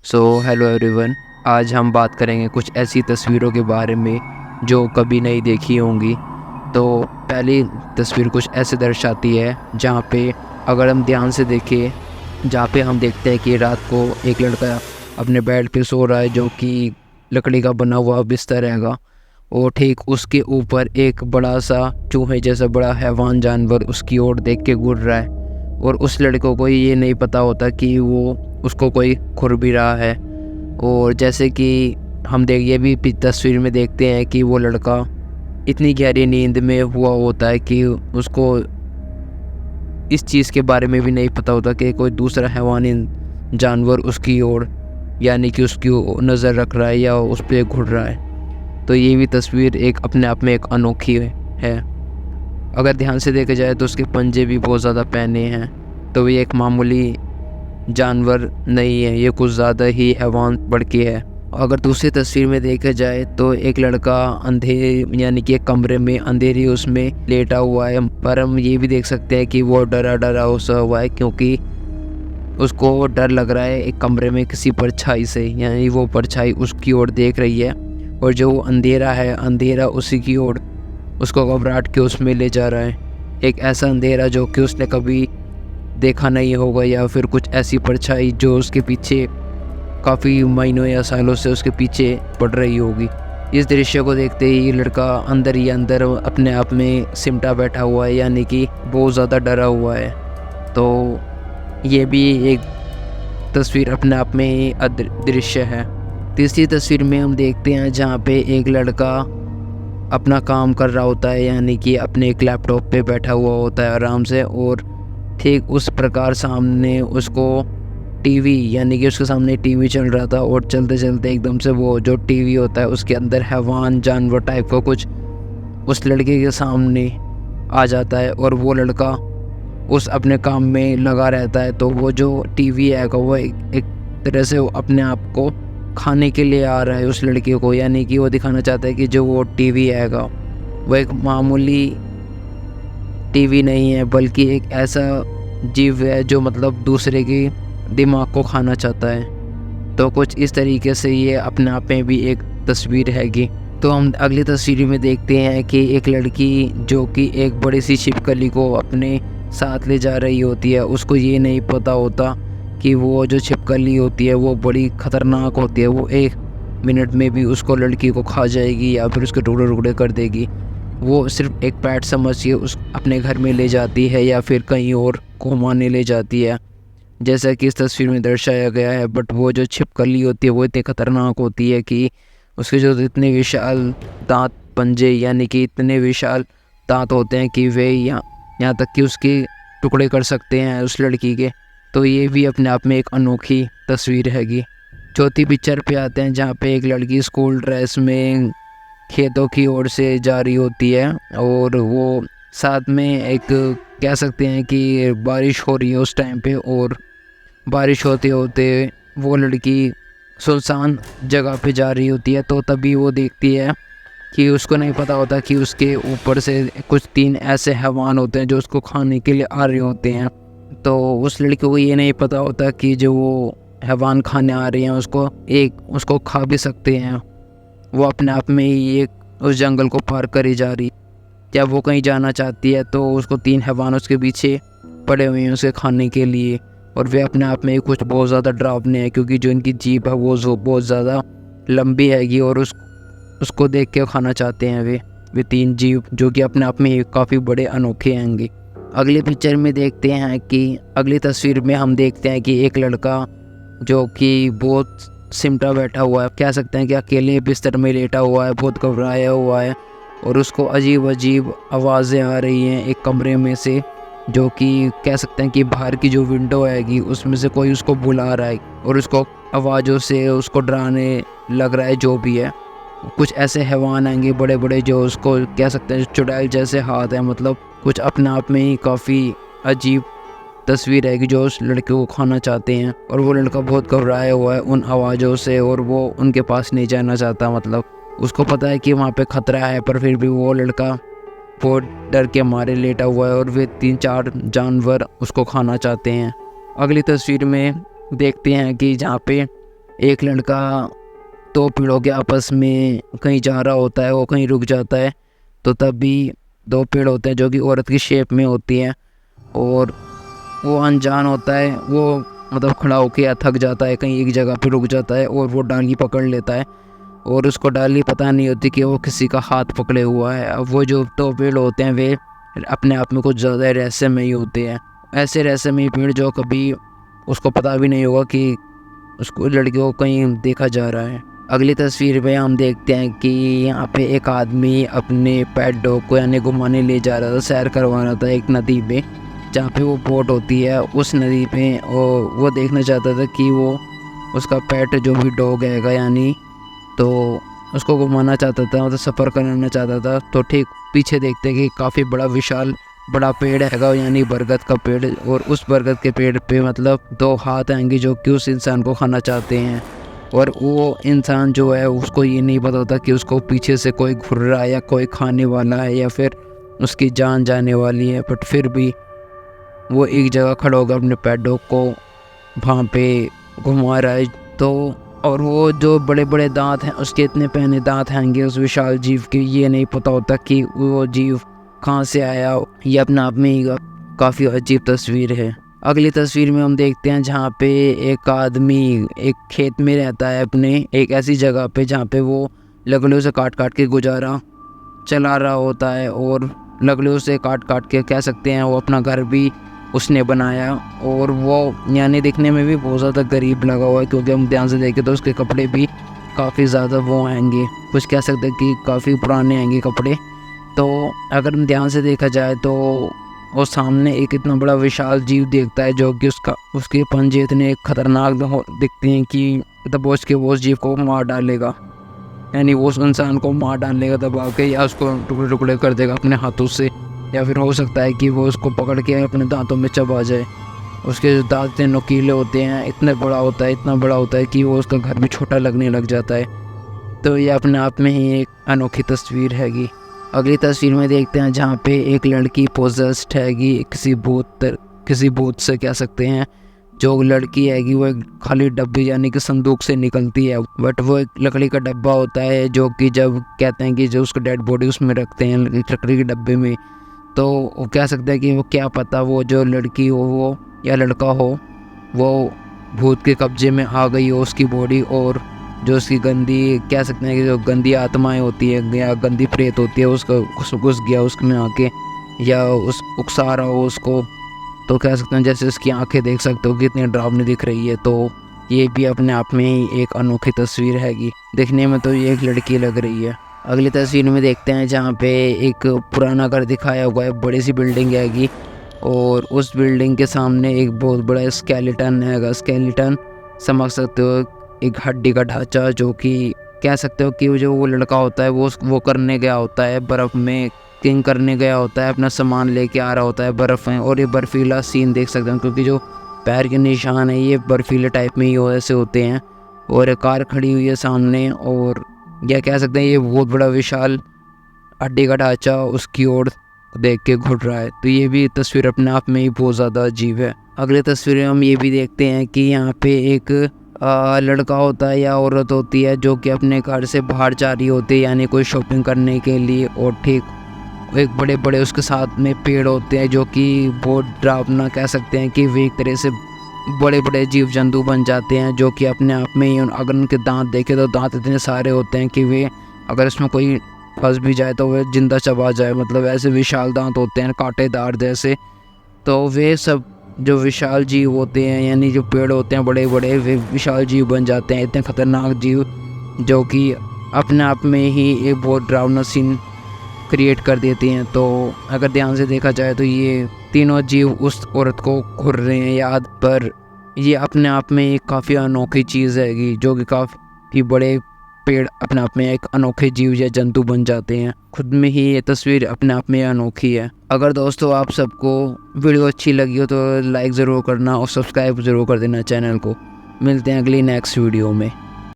So hello everyone. आज हम बात करेंगे कुछ ऐसी तस्वीरों के बारे में जो कभी नहीं देखी होंगी। तो पहली तस्वीर कुछ ऐसे दर्शाती है जहाँ पे अगर हम ध्यान से देखें, जहाँ पे हम देखते हैं कि रात को एक लड़का अपने बेड पे सो रहा है जो कि लकड़ी का बना हुआ बिस्तर हैगा, और ठीक उसके ऊपर एक बड़ा सा चूहे जैसा बड़ा हैवान जानवर उसकी ओर देख के घूर रहा है। और उस लड़कों को ये नहीं पता होता कि वो उसको कोई खुर भी रहा है। और जैसे कि हम ये भी तस्वीर में देखते हैं कि वो लड़का इतनी गहरी नींद में हुआ होता है कि उसको इस चीज़ के बारे में भी नहीं पता होता कि कोई दूसरा हैवानी जानवर उसकी ओर यानी कि उसकी नज़र रख रहा है या उस पर घुर रहा है। तो ये भी तस्वीर एक अपने आप में एक अनोखी है। अगर ध्यान से देखा जाए तो उसके पंजे भी बहुत ज़्यादा पहने हैं, तो ये एक मामूली जानवर नहीं है, ये कुछ ज़्यादा ही हैवान बढ़ के है। अगर दूसरी तस्वीर में देखा जाए तो एक लड़का अंधेरे यानी कि एक कमरे में अंधेरी उसमें लेटा हुआ है, पर हम ये भी देख सकते हैं कि वो डरा डरा सा हुआ है क्योंकि उसको डर लग रहा है एक कमरे में किसी परछाई से, यानी वो परछाई उसकी ओर देख रही है और जो अंधेरा है अंधेरा उसी की ओर उसको घबराहट के उसमें ले जा रहा है। एक ऐसा अंधेरा जो कि उसने कभी देखा नहीं होगा, या फिर कुछ ऐसी परछाई जो उसके पीछे काफ़ी महीनों या सालों से उसके पीछे पड़ रही होगी। इस दृश्य को देखते ही लड़का अंदर ही अंदर अपने आप में सिमटा बैठा हुआ है, यानी कि बहुत ज़्यादा डरा हुआ है। तो ये भी एक तस्वीर अपने आप में ही दृश्य है। तीसरी तस्वीर में हम देखते हैं जहाँ पे एक लड़का अपना काम कर रहा होता है, यानी कि अपने एक लैपटॉप पे बैठा हुआ होता है आराम से, और ठीक उस प्रकार सामने उसको टीवी यानी कि उसके सामने टीवी चल रहा था, और चलते चलते एकदम से वो जो टीवी होता है उसके अंदर हैवान जानवर टाइप का कुछ उस लड़के के सामने आ जाता है, और वो लड़का उस अपने काम में लगा रहता है। तो वो जो टीवी है वो एक तरह से अपने आप को खाने के लिए आ रहा है उस लड़के को, यानी कि वो दिखाना चाहता है कि जो वो टीवी है वो एक मामूली टीवी नहीं है बल्कि एक ऐसा जीव है जो मतलब दूसरे के दिमाग को खाना चाहता है। तो कुछ इस तरीके से ये अपने आप में भी एक तस्वीर हैगी। तो हम अगली तस्वीर में देखते हैं कि एक लड़की जो कि एक बड़ी सी छिपकली को अपने साथ ले जा रही होती है, उसको ये नहीं पता होता कि वो जो छिपकली होती है वो बड़ी ख़तरनाक होती है, वो एक मिनट में भी उसको लड़की को खा जाएगी या फिर उसके टुकड़े टुकड़े कर देगी। वो सिर्फ एक पैट समझ के उस अपने घर में ले जाती है या फिर कहीं और घुमाने ले जाती है, जैसा कि इस तस्वीर में दर्शाया गया है। बट वो जो छिपकली होती है वो इतनी ख़तरनाक होती है कि उसके जो इतने विशाल दांत पंजे यानी कि इतने विशाल दांत होते हैं कि वे यहाँ तक कि उसके टुकड़े कर सकते हैं उस लड़की के। तो ये भी अपने आप में एक अनोखी तस्वीर हैगी। चौथी पिक्चर पे आते हैं जहाँ पे एक लड़की स्कूल ड्रेस में खेतों की ओर से जा रही होती है, और वो साथ में एक कह सकते हैं कि बारिश हो रही है उस टाइम पे, और बारिश होते होते वो लड़की सुनसान जगह पे जा रही होती है। तो तभी वो देखती है कि उसको नहीं पता होता कि उसके ऊपर से कुछ 3 ऐसे हैवान होते हैं जो उसको खाने के लिए आ रहे होते हैं। तो उस लड़की को ये नहीं पता होता कि जो वो हैवान खाने आ रहे हैं उसको खा भी सकते हैं। वो अपने आप में ही एक उस जंगल को पार करी जा रही। जब वो कहीं जाना चाहती है तो उसको 3 हैवान उसके पीछे पड़े हुए हैं उसे खाने के लिए, और वे अपने आप में ही कुछ बहुत ज़्यादा डरावने हैं क्योंकि जो इनकी जीभ है वो बहुत ज़्यादा लंबी हैगी, और उसको देख के खाना चाहते हैं वे 3 जीव जो कि अपने आप में काफ़ी बड़े अनोखे हैंगे। अगली पिक्चर में देखते हैं कि अगली तस्वीर में हम देखते हैं कि एक लड़का जो कि बहुत सिमटा बैठा हुआ है, कह सकते हैं कि अकेले बिस्तर में लेटा हुआ है, बहुत घबराया हुआ है, और उसको अजीब अजीब आवाज़ें आ रही हैं एक कमरे में से, जो कि कह सकते हैं कि बाहर की जो विंडो हैगी उसमें से कोई उसको बुला रहा है और उसको आवाज़ों से उसको डराने लग रहा है। जो भी है कुछ ऐसे हैवान आएंगे बड़े बड़े जो उसको कह सकते हैं चुड़ैल जैसे हाथ है, मतलब कुछ अपने आप में ही काफ़ी अजीब तस्वीर है कि जो उस लड़के को खाना चाहते हैं। और वो लड़का बहुत घबराया हुआ है उन आवाज़ों से, और वो उनके पास नहीं जाना चाहता, मतलब उसको पता है कि वहाँ पे ख़तरा है, पर फिर भी वो लड़का बहुत डर के मारे लेटा हुआ है और वे 3-4 जानवर उसको खाना चाहते हैं। अगली तस्वीर में देखते हैं कि जहाँ पे एक लड़का दो पेड़ों के आपस में कहीं जा रहा होता है, वो कहीं रुक जाता है, तो तब भी दो पेड़ होते हैं जो कि औरत की शेप में होती हैं, और वो अनजान होता है, वो मतलब खड़ा होके या थक जाता है, कहीं एक जगह पे रुक जाता है और वो डाली पकड़ लेता है, और उसको डाली पता नहीं होती कि वो किसी का हाथ पकड़े हुआ है। अब वो जो दो पेड़ होते हैं वे अपने आप में कुछ ज़्यादा रहस्यमयी होते हैं, ऐसे रहस्यमयी पेड़ जो कभी उसको पता भी नहीं होगा कि उसको लड़की को कहीं देखा जा रहा है। अगली तस्वीर में हम देखते हैं कि यहाँ पे एक आदमी अपने पेट डॉग को यानी घुमाने ले जा रहा था, सैर करवा रहा था एक नदी में, जहाँ पे वो बोट होती है उस नदी पे, और वो देखना चाहता था कि वो उसका पेट जो भी डॉग हैगा यानी, तो उसको घुमाना चाहता था, मतलब सफ़र कराना चाहता था। तो ठीक पीछे देखते हैं कि काफ़ी बड़ा विशाल बड़ा पेड़ हैगा यानी बरगद का पेड़, और उस बरगद के पेड़ पे मतलब दो हाथ आएंगे जो कि उस इंसान को खाना चाहते हैं, और वो इंसान जो है उसको ये नहीं पता होता कि उसको पीछे से कोई घुर रहा है या कोई खाने वाला है या फिर उसकी जान जाने वाली है। बट फिर भी वो एक जगह खड़ा होकर अपने पेट डॉग को वहाँ पे घुमा रहा है। तो और वो जो बड़े बड़े दांत हैं, उसके इतने पहने दांत हैंगे उस विशाल जीव के, ये नहीं पता होता कि वो जीव कहाँ से आया। ये अपने आप में ही काफ़ी अजीब तस्वीर है। अगली तस्वीर में हम देखते हैं जहाँ पे एक आदमी एक खेत में रहता है अपने एक ऐसी जगह पे जहाँ पे वो लकड़ियों से काट काट के गुजारा चला रहा होता है, और लकड़ियों से काट काट के कह सकते हैं वो अपना घर भी उसने बनाया, और वो यानी दिखने में भी बहुत ज़्यादा गरीब लगा हुआ है, क्योंकि हम ध्यान से देखें तो उसके कपड़े भी काफ़ी ज़्यादा वो आएंगे, कुछ कह सकते हैं कि काफ़ी पुराने आएंगे कपड़े। तो अगर हम ध्यान से देखा जाए तो वो सामने एक इतना बड़ा विशाल जीव देखता है जो कि उसके पंजे इतने खतरनाक दिखते हैं कि दबोच के वो उस जीव को मार डालेगा, यानी वो उस इंसान को मार डालेगा दबा के, या उसको टुकड़े टुकड़े कर देगा अपने हाथों से, या फिर हो सकता है कि वो उसको पकड़ के अपने दांतों में चबा जाए। उसके जो दांत इतने नुकीले होते हैं, इतना बड़ा होता है कि वो उसका घर भी छोटा लगने लग जाता है। तो ये अपने आप में ही एक अनोखी तस्वीर हैगी। अगली तस्वीर में देखते हैं जहाँ पे एक लड़की पोजेस्ड हैगी किसी भूत से कह सकते हैं। जो लड़की हैगी वो एक खाली डब्बे यानी कि संदूक से निकलती है, बट वो एक लकड़ी का डब्बा होता है जो कि जब कहते हैं कि जो उसको डेड बॉडी उसमें रखते हैं लकड़ी के डब्बे में, तो वो कह सकते हैं कि वो क्या पता वो जो लड़की हो वो या लड़का हो वो भूत के कब्जे में आ गई हो उसकी बॉडी, और जो उसकी गंदी कह सकते हैं कि जो गंदी आत्माएं होती है या गंदी प्रेत होती है उसको घुस गया उसमें आके, या उस उकसा रहा हो उसको। तो कह सकते हैं जैसे उसकी आंखें देख सकते हो कितनी डरावनी दिख रही है। तो ये भी अपने आप में ही एक अनोखी तस्वीर हैगी, देखने में तो ये एक लड़की लग रही है। अगली तस्वीर में देखते हैं जहाँ पे एक पुराना घर दिखाया हुआ है, बड़ी सी बिल्डिंग हैगी, और उस बिल्डिंग के सामने एक बहुत बड़ा स्केलेटन हैगा। स्केलेटन समझ सकते हो एक हड्डी का ढांचा, जो कि कह सकते हो कि जो वो लड़का होता है वो करने गया होता है बर्फ़ में, किंग करने गया होता है, अपना सामान लेके आ रहा होता है बर्फ़ में, और ये बर्फीला सीन देख सकते हैं क्योंकि जो पैर के निशान है ये बर्फीले टाइप में ही ऐसे होते हैं। और एक कार खड़ी हुई है सामने, और यह कह सकते हैं ये बहुत बड़ा विशाल हड्डी का ढांचा उसकी ओर देख के घुट रहा है। तो ये भी तस्वीर अपने आप में ही बहुत ज़्यादा अजीब है। अगली तस्वीर में हम ये भी देखते हैं कि यहाँ पे एक लड़का होता है या औरत होती है जो कि अपने घर से बाहर जा रही होती है यानी कोई शॉपिंग करने के लिए, और ठीक एक बड़े बड़े उसके साथ में पेड़ होते हैं जो कि बहुत डरावना कह सकते हैं कि वे एक तरह से बड़े बड़े जीव जंतु बन जाते हैं, जो कि अपने आप में ही अगर उनके दांत देखे तो दांत इतने सारे होते हैं कि वे अगर इसमें कोई फंस भी जाए तो वह जिंदा चबा जाए, मतलब ऐसे विशाल दांत होते हैं कांटेदार जैसे। तो वे सब जो विशाल जीव होते हैं यानी जो पेड़ होते हैं बड़े बड़े, वे विशाल जीव बन जाते हैं, इतने खतरनाक जीव जो कि अपने आप में ही एक बहुत डरावना सीन क्रिएट कर देती हैं। तो अगर ध्यान से देखा जाए तो ये तीनों जीव उस औरत को घुर रहे हैं याद पर। ये अपने आप में एक काफ़ी अनोखी चीज़ हैगी, जो कि काफ़ी बड़े पेड़ अपने आप में एक अनोखे जीव या जंतु बन जाते हैं। खुद में ही ये तस्वीर अपने आप में अनोखी है। अगर दोस्तों आप सबको वीडियो अच्छी लगी हो तो लाइक ज़रूर करना और सब्सक्राइब ज़रूर कर देना चैनल को। मिलते हैं अगली नेक्स्ट वीडियो में।